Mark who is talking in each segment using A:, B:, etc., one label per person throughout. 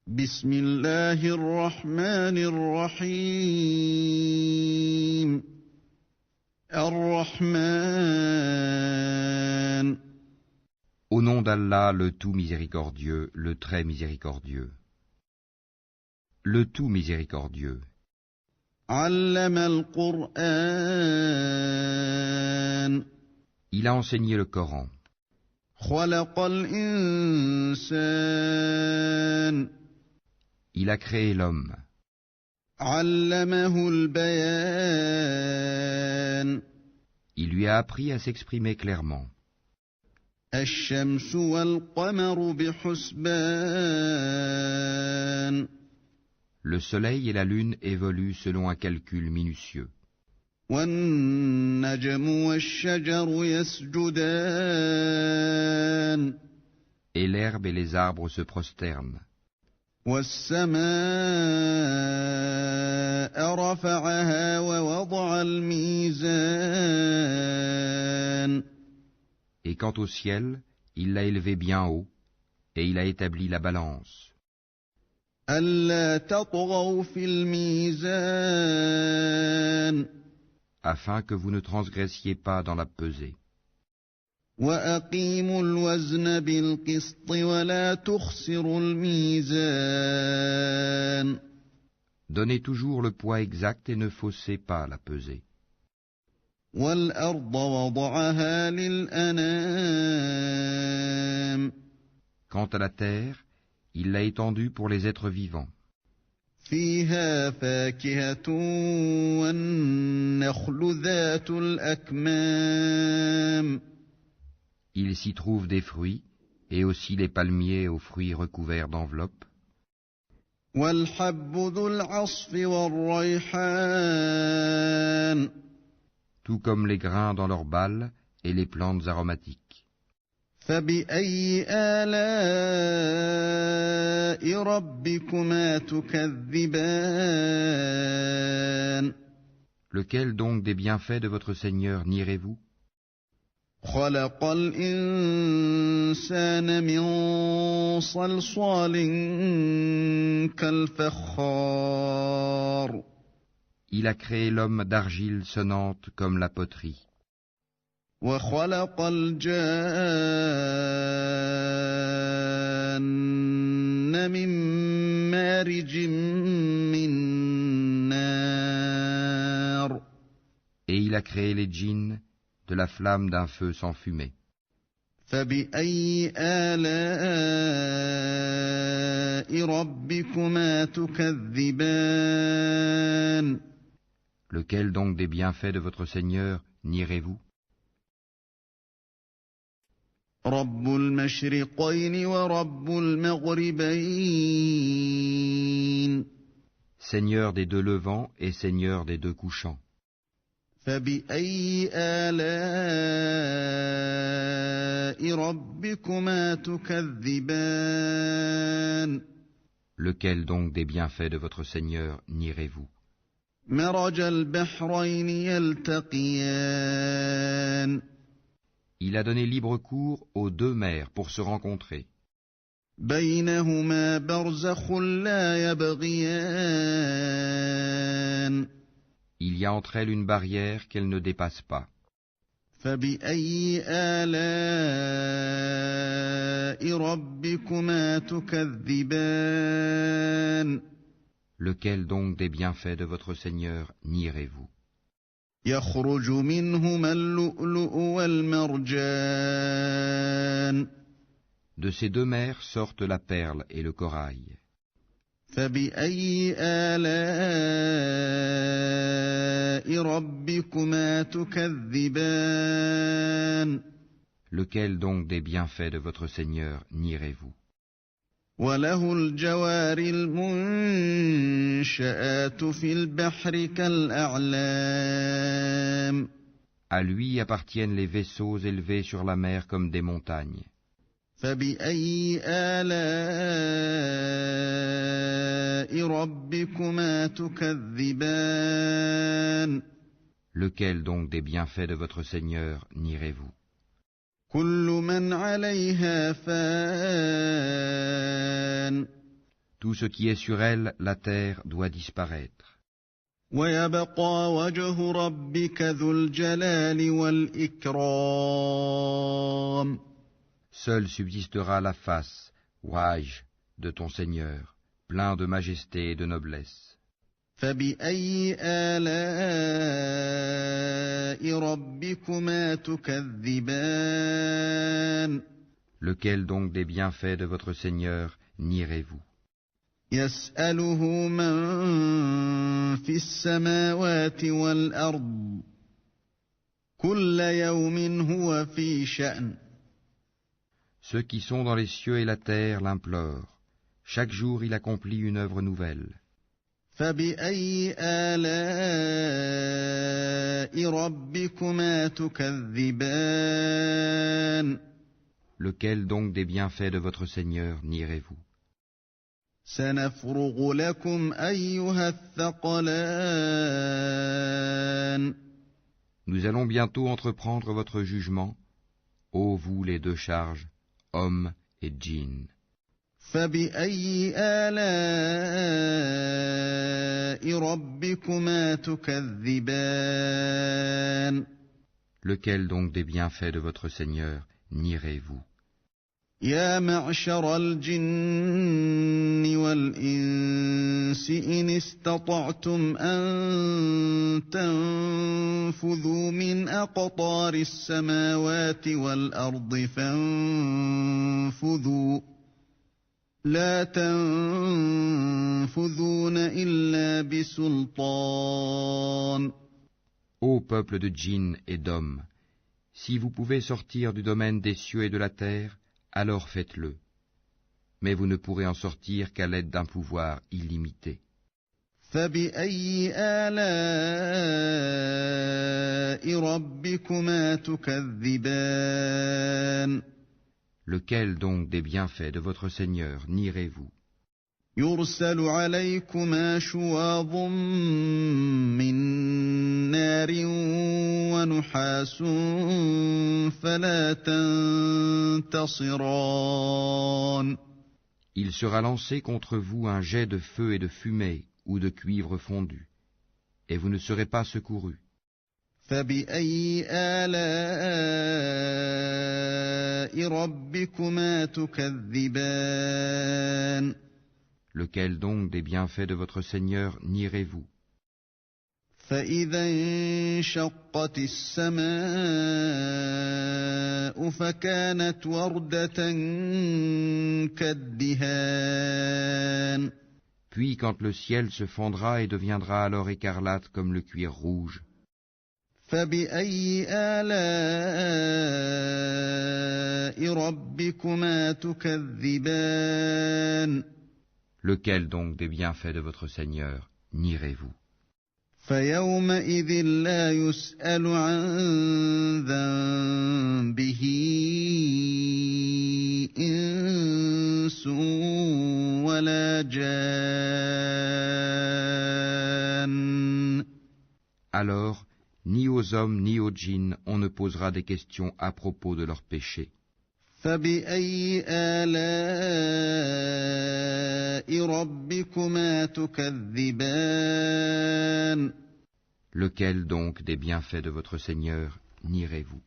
A: بسم الله الرحمن الرحيم الرحمن
B: Au nom d'Allah, le tout miséricordieux, le très miséricordieux. Le tout miséricordieux.
A: علم القرآن
B: Il a enseigné le Coran.
A: خلق الإنسان
B: Il a créé l'homme.
A: علمه البيان
B: Il lui a appris à s'exprimer clairement.
A: الشمس والقمر بحسبان
B: Le soleil et la lune évoluent selon un calcul minutieux.
A: والنجم والشجر يسجدان
B: Et l'herbe et les arbres se prosternent.
A: والسماء رفعها ووضع الميزان
B: Et quant au ciel, il l'a élevé bien haut, et il a établi la balance,
A: ألا تطغوا في الميزان
B: afin que vous ne transgressiez pas dans la pesée.
A: وأقيموا الوزن بالقسط ولا تخسروا الميزان
B: Donnez toujours le poids exact et ne faussez pas la pesée.
A: والأرض وضعها للأنام
B: Quant à la terre, il l'a étendue pour les êtres vivants.
A: فيها فاكهة والنخل ذات الأكمام
B: Il s'y trouve des fruits, et aussi les palmiers aux fruits recouverts d'enveloppes,
A: والحب ذو العصف والريحان
B: tout comme les grains dans leurs balles et les plantes aromatiques.
A: فبأي آلاء ربكما تكذبان
B: Lequel donc des bienfaits de votre Seigneur nierez-vous?
A: خلق الإنسان من صلصال كالفخار
B: Il a créé l'homme d'argile sonnante comme la poterie.
A: وخلق الجان من مارج من نار
B: Et il a créé les djinns de la flamme d'un feu sans fumée.
A: فبأي آلاء ربكما تكذبان
B: Lequel donc des bienfaits de votre Seigneur nierez-vous?
A: رب المشرقين ورب المغربين
B: Seigneur des deux levants et Seigneur des deux couchants.
A: فبأي آلاء ربكما تكذبان
B: Lequel donc des bienfaits de votre Seigneur nierez-vous?
A: مرج البحرين يلتقيان
B: Il a donné libre cours aux deux mers pour se rencontrer.
A: بينهما برزخ لا يبغيان
B: Il y a entre elles une barrière qu'elles ne dépassent pas.
A: فبأي آلاء ربكما تكذبان
B: Lequel donc des bienfaits de votre Seigneur nierez-vous?
A: يخرج منهما اللؤلؤ والمرجان
B: De ces deux mers sortent la perle et le corail.
A: فبأي آلاء ربكما تكذبان
B: Lequel donc des bienfaits de votre Seigneur nierez-vous?
A: وله الجوار المنشآت في البحر كالأعلام
B: À lui appartiennent les vaisseaux élevés sur la mer comme des montagnes.
A: فبأي آلاء ربكما تكذبان
B: Lequel donc des bienfaits de votre Seigneur nierez-vous?
A: كل من عليها فان
B: Tout ce qui est sur elle, la terre, doit disparaître.
A: ويبقى وجه ربك ذو الجلال والإكرام.
B: Seule subsistera la face, Wajh, de ton Seigneur, plein de majesté et de noblesse.
A: فبأي آلاء ربكما تكذبان.
B: Lequel donc des bienfaits de votre Seigneur nierez-vous?
A: يسأله من في السماوات والأرض كل يوم هو في شأن.
B: Ceux qui sont dans les cieux et la terre l'implorent. Chaque jour il accomplit une œuvre nouvelle.
A: فبأي آلاء ربكما تكذبان.
B: Lequel donc des bienfaits de votre Seigneur nierez-vous?
A: سنفرغ لكم أيها الثقلان.
B: Nous allons bientôt entreprendre votre jugement, ô vous les deux charges, hommes et djinns.
A: فبأي آلاء ربكما تكذبان.
B: Lequel donc des bienfaits de votre Seigneur nierez-vous?
A: يا معشر الجن والإنس إن استطعتم أن تنفذوا من أقطار السماوات والأرض فانفذوا لا تنفذون إلا بسلطان.
B: Ô peuple de djinns et d'hommes, si vous pouvez sortir du domaine des cieux et de la terre, alors faites-le. Mais vous ne pourrez en sortir qu'à l'aide d'un pouvoir illimité.
A: فبأي آلاء ربكما تكذبان.
B: Lequel donc des bienfaits de votre Seigneur nierez-vous?
A: يرسل عليكما شواظ من نار ونحاس فلا تنتصران.
B: Il sera lancé contre vous un jet de feu et de fumée ou de cuivre fondu, et vous ne serez pas secourus.
A: فبأي آلاء ربكما تكذبان.
B: Lequel donc des bienfaits de votre Seigneur nierez-vous?
A: فإذا انشقت السماء فكانت وردة كالدهان.
B: Puis quand le ciel se fendra et deviendra alors écarlate comme le cuir rouge.
A: فبأي آلاء ربكما تكذبان.
B: Lequel donc des bienfaits de votre Seigneur nierez-vous?
A: فيومئذ لا يسأل عن ذنبه إنس ولا جان.
B: Alors, ni aux hommes ni aux djinns on ne posera des questions à propos de leurs péchés.
A: فبأي آلاء ربكما تكذبان.
B: Lequel donc des bienfaits de votre Seigneur nierez-vous?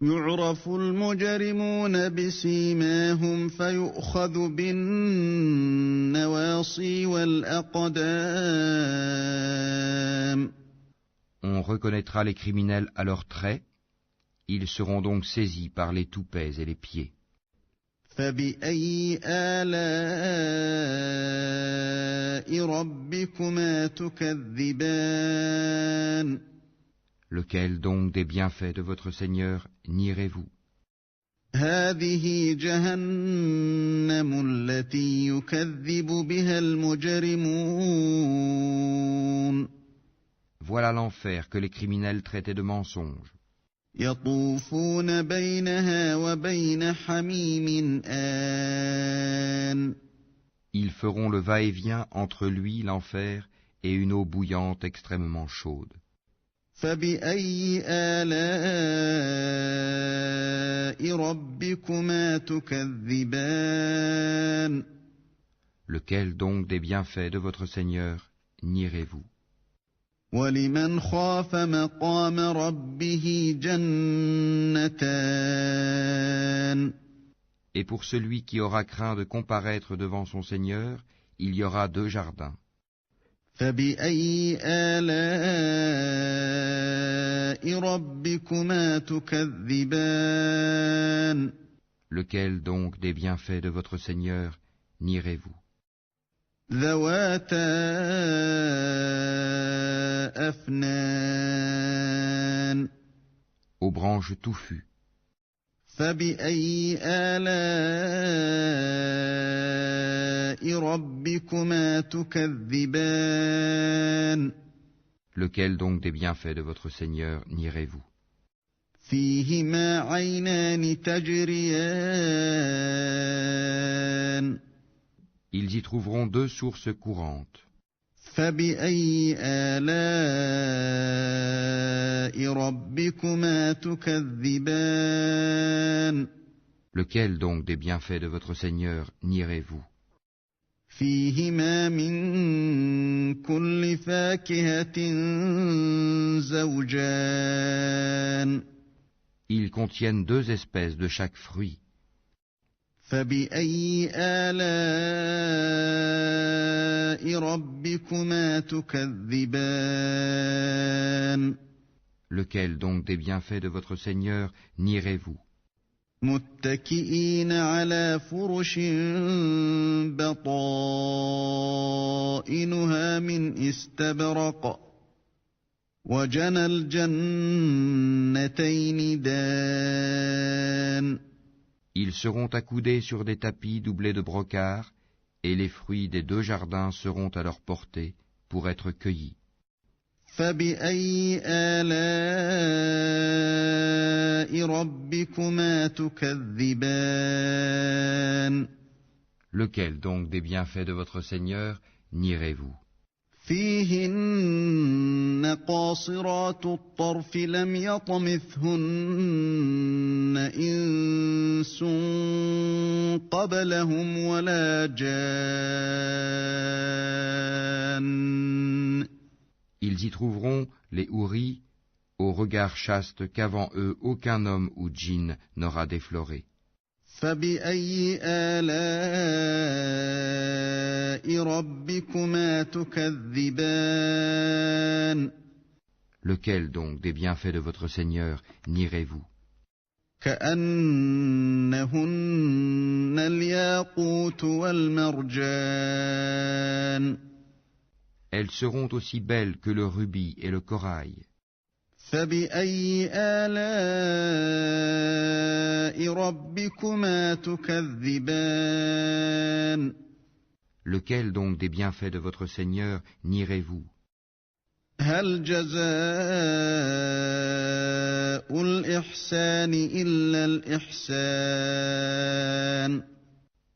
A: يعرف المجرمون بسيماهم فيؤخذ بالنواصي والأقدام.
B: On reconnaîtra les criminels à leurs traits. Ils seront donc saisis par les toupets et les pieds.
A: فبأي آلاء ربكما تكذبان.
B: Lequel donc des bienfaits de votre Seigneur nierez-vous?
A: هذه جهنم التي يكذب بها المجرمون.
B: Voilà l'enfer que les criminels traitaient de mensonge.
A: يطوفون بينها وبين حميم آن.
B: Ils feront le va-et-vient entre lui, l'enfer, et une eau bouillante extrêmement chaude.
A: فبأي آلاء ربكما تكذبان
B: Lequel donc des bienfaits de votre Seigneur nierez-vous?
A: ولمن خاف مقام ربه جنتان
B: Et pour celui qui aura craint de comparaître devant son Seigneur, il y aura 2 jardins.
A: فبأي آلاء ربكما تكذبان
B: Lequel donc des bienfaits de votre Seigneur nierez-vous?
A: ذواتا أفنان
B: Aux branches touffues.
A: فبأي آلاء ربكما تكذبان
B: Lequel donc des bienfaits de votre Seigneur nierez-vous?
A: فيهما عينان تجريان
B: Ils y trouveront 2 sources courantes.
A: فبأي آلاء ربكما تكذبان
B: Lequel donc des bienfaits de votre Seigneur nierez-vous?
A: فيهما من كل فاكهة زوجان
B: Ils contiennent 2 espèces de chaque fruit.
A: فبأي آلاء ربكما تكذبان
B: Lequel donc des bienfaits de votre Seigneur nierez-vous?
A: متكئين على فرش بطائنها من استبرق وجنى الجنتين دان
B: Ils seront accoudés sur des tapis doublés de brocart, et les fruits des 2 jardins seront à leur portée pour être cueillis.
A: فبأي آلاء ربكما تكذبان
B: Lequel donc des bienfaits de votre Seigneur nierez-vous?
A: فيهن قاصرات الطرف لم يطمثهن إنس قبلهم ولا جان
B: Ils y trouveront les houris, au regard chaste qu'avant eux aucun homme ou djinn n'aura défloré.
A: فبأي آلاء ربكما تكذبان
B: Lequel donc des bienfaits de votre Seigneur nierez-vous?
A: كأنهن الياقوت والمرجان
B: Elles seront aussi belles que le rubis et le corail.
A: فبأي آلاء ربكما تكذبان
B: Lequel donc des bienfaits de votre Seigneur nierez-vous?
A: هل جزاء الإحسان إلا الإحسان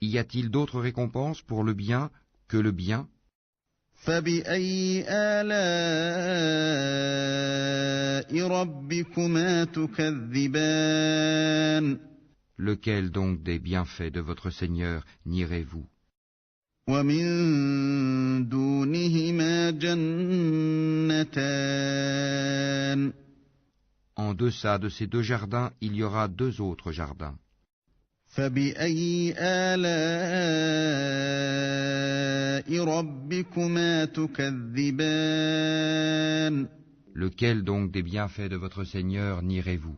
B: Y a-t-il d'autre récompense pour le bien que le bien?
A: فبأي آلاء ربكما تكذبان
B: Lequel donc des bienfaits de votre Seigneur nierez-vous?
A: ومن دونهما جنتان
B: En deçà de ces 2 jardins, il y aura 2 autres jardins.
A: فبأي آلاء ربكما تكذبان
B: Lequel donc des bienfaits de votre Seigneur nierez-vous?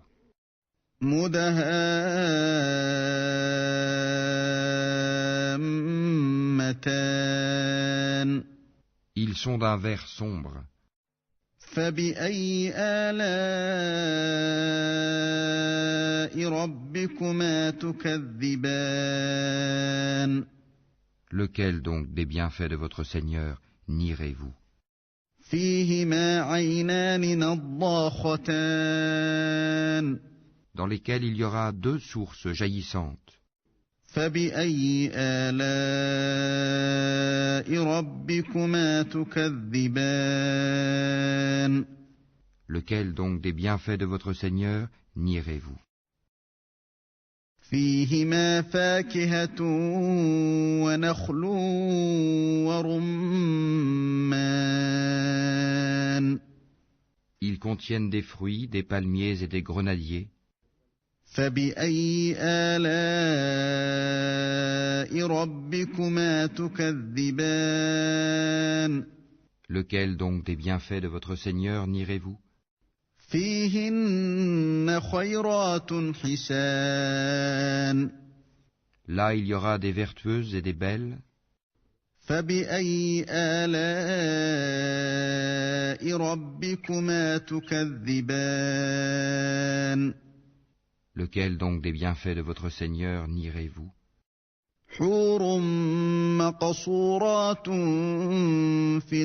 A: مدهامتان
B: Ils sont d'un vert sombre.
A: فبأي آلاء ربكما تكذبان
B: Lequel donc des bienfaits de votre Seigneur nierez-vous?
A: فيهما عينان نضاختان
B: Dans lesquels il y aura 2 sources jaillissantes.
A: فبأي آلاء ربكما تكذبان
B: Lequel donc des bienfaits de votre Seigneur nierez-vous?
A: فيهما فاكهة ونخل ورمان
B: Ils contiennent des fruits, des palmiers et des grenadiers.
A: فبأي آلاء ربكما تكذبان
B: Lequel donc des bienfaits de votre Seigneur nierez-vous?
A: فيهن خيرات حسان
B: Là il y aura des vertueuses et des belles.
A: فبأي آلاء ربكما تكذبان
B: Lequel donc des bienfaits de votre Seigneur nierez-vous?
A: حور مقصورات في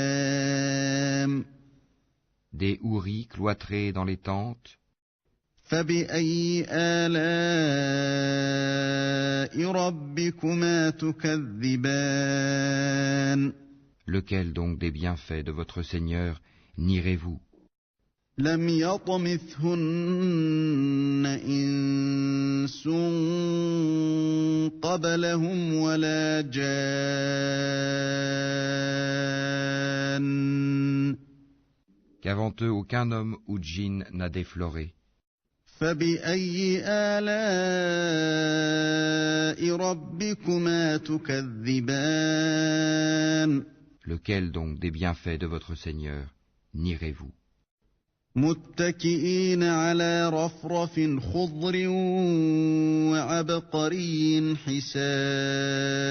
A: الخيام
B: Des houris cloîtrés dans les tentes.
A: فبأي آلاء ربكما تكذبان
B: Lequel donc des bienfaits de votre Seigneur nierez-vous?
A: لم يطمثهن إنس قبلهم ولا جان
B: Qu'avant eux aucun homme ou djinn n'a défloré.
A: فبأي آلاء ربكما تكذبان
B: Lequel donc des bienfaits de votre Seigneur nierez-vous?
A: متكئين على رفرف خضر وعبقري حسان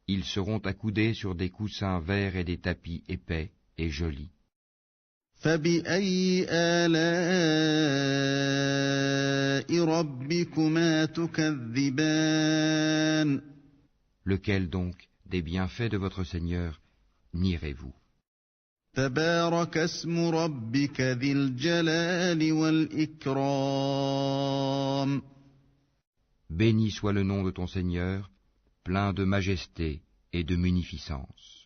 B: Ils seront accoudés sur des coussins verts et des tapis épais et jolis.
A: فبأي آلاء ربكما تكذبان
B: Lequel donc des bienfaits de votre Seigneur nierez-vous?
A: تبارك اسم ربك ذي الجلال والإكرام
B: Béni soit le nom de ton Seigneur, plein de majesté et de munificence.